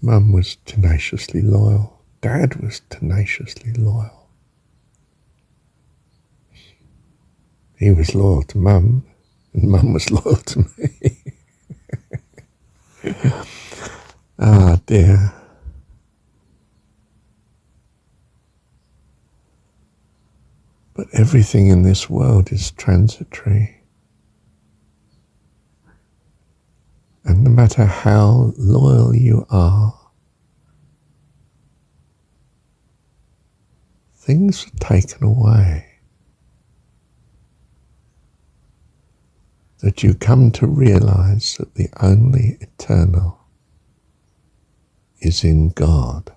Mum was tenaciously loyal. Dad was tenaciously loyal. He was loyal to Mum, and Mum was loyal to me. Ah, dear. But everything in this world is transitory. And no matter how loyal you are, things are taken away that you come to realize that the only eternal is in God.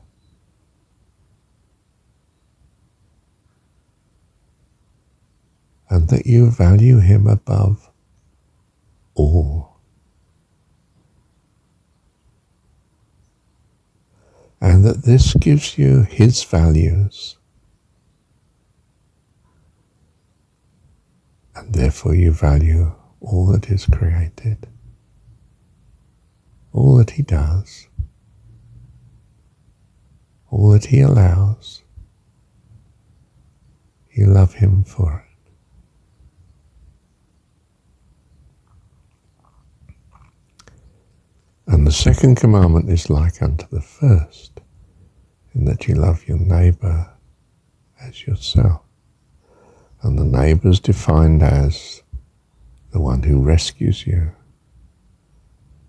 And that you value him above all. And that this gives you his values. And therefore you value all that is created, all that he does, all that he allows. You love him for it. And the second commandment is like unto the first, in that you love your neighbour as yourself. And the neighbour is defined as the one who rescues you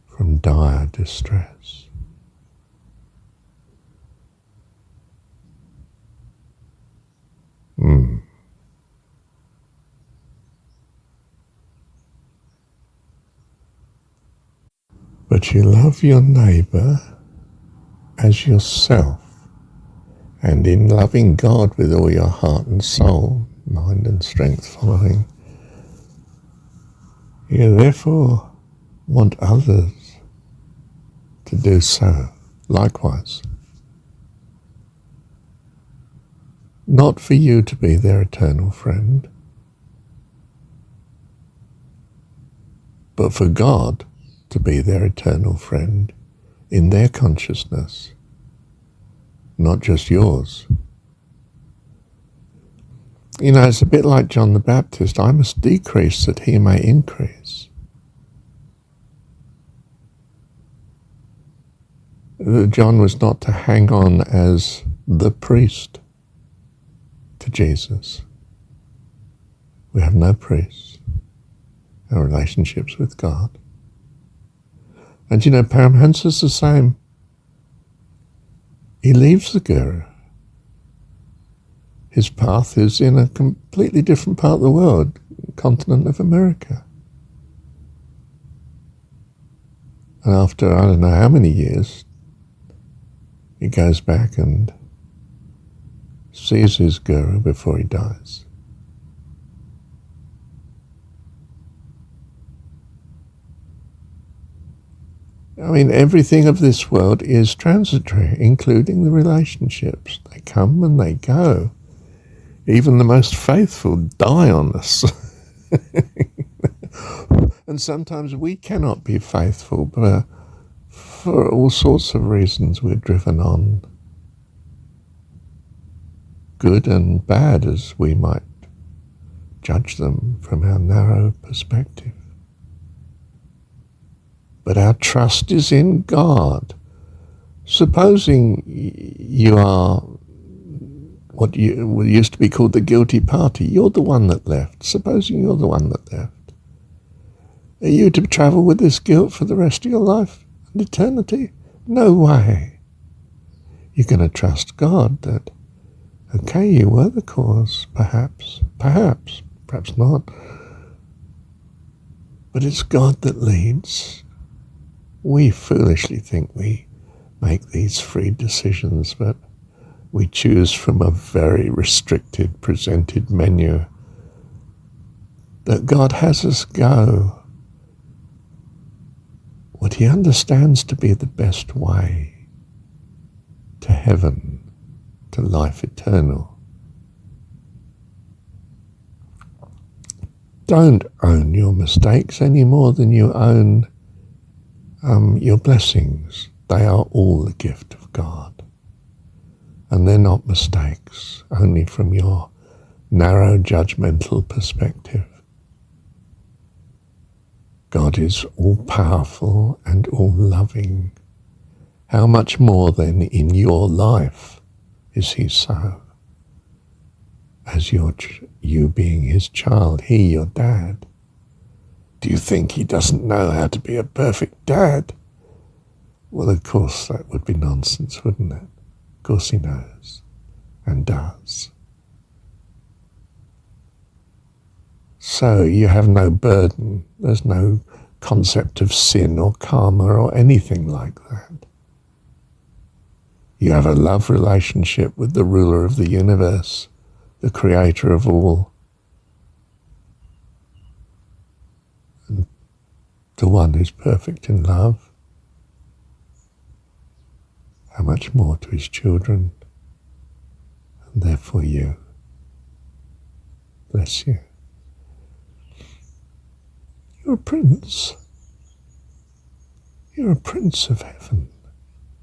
from dire distress. But you love your neighbour as yourself, and in loving God with all your heart and soul, mind and strength following, you therefore want others to do so likewise. Not for you to be their eternal friend, but for God to be their eternal friend in their consciousness, not just yours. You know, it's a bit like John the Baptist. I must decrease that he may increase. John was not to hang on as the priest to Jesus. We have no priests. Our relationships with God. And you know, Paramahansa's the same. He leaves the Guru. His path is in a completely different part of the world, continent of America. And after I don't know how many years, he goes back and sees his Guru before he dies. I mean, everything of this world is transitory, including the relationships. They come and they go. Even the most faithful die on us. And sometimes we cannot be faithful, but for all sorts of reasons we're driven on. Good and bad as we might judge them from our narrow perspective. But our trust is in God. Supposing you are what used to be called the guilty party, you're the one that left. Supposing you're the one that left. Are you to travel with this guilt for the rest of your life and eternity? No way. You're going to trust God that, okay, you were the cause, perhaps not. But it's God that leads. We foolishly think we make these free decisions, but we choose from a very restricted, presented menu that God has us go what he understands to be the best way to heaven, to life eternal. Don't own your mistakes any more than you own your blessings. They are all the gift of God. And they're not mistakes, only from your narrow judgmental perspective. God is all-powerful and all-loving. How much more then in your life is he so? As you being his child, he your dad. Do you think he doesn't know how to be a perfect dad? Well, of course, that would be nonsense, wouldn't it? Of course he knows, and does. So you have no burden. There's no concept of sin or karma or anything like that. You have a love relationship with the ruler of the universe, the creator of all, and the one who's perfect in love. How much more to his children, and therefore you. Bless you. You're a prince. You're a prince of heaven.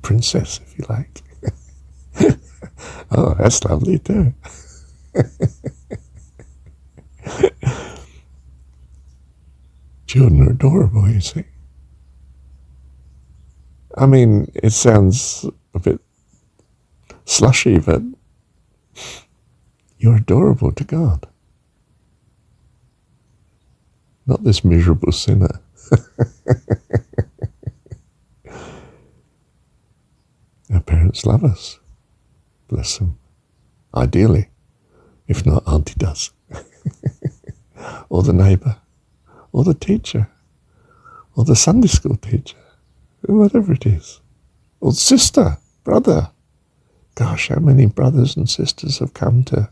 Princess, if you like. Oh, that's lovely too. Children are adorable, you see. I mean, it sounds a bit slushy, but you're adorable to God. Not this miserable sinner. Our parents love us. Bless them. Ideally. If not, Auntie does. Or the neighbour. Or the teacher. Or the Sunday school teacher. Whatever it is. Or sister, brother. Gosh, how many brothers and sisters have come to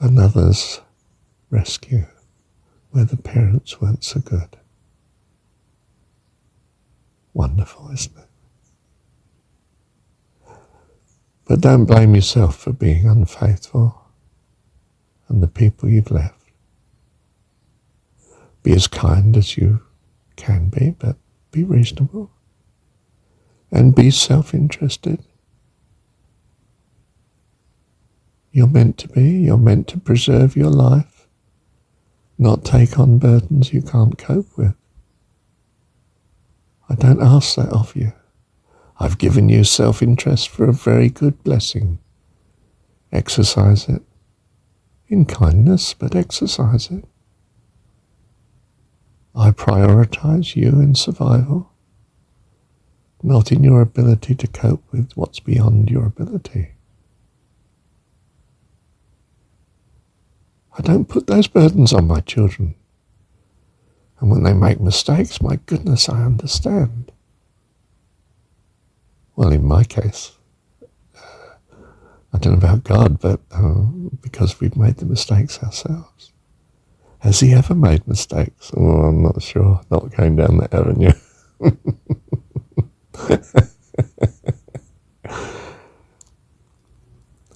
another's rescue where the parents weren't so good. Wonderful, isn't it? But don't blame yourself for being unfaithful and the people you've left. Be as kind as you can be, but be reasonable. And be self-interested. You're meant to be. You're meant to preserve your life, not take on burdens you can't cope with. I don't ask that of you. I've given you self-interest for a very good blessing. Exercise it. In kindness, but exercise it. I prioritize you in survival, not in your ability to cope with what's beyond your ability. I don't put those burdens on my children. And when they make mistakes, my goodness, I understand. Well, in my case, I don't know about God, but because we've made the mistakes ourselves. Has he ever made mistakes? Oh, I'm not sure. Not going down that avenue.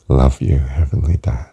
Love you, Heavenly Dad.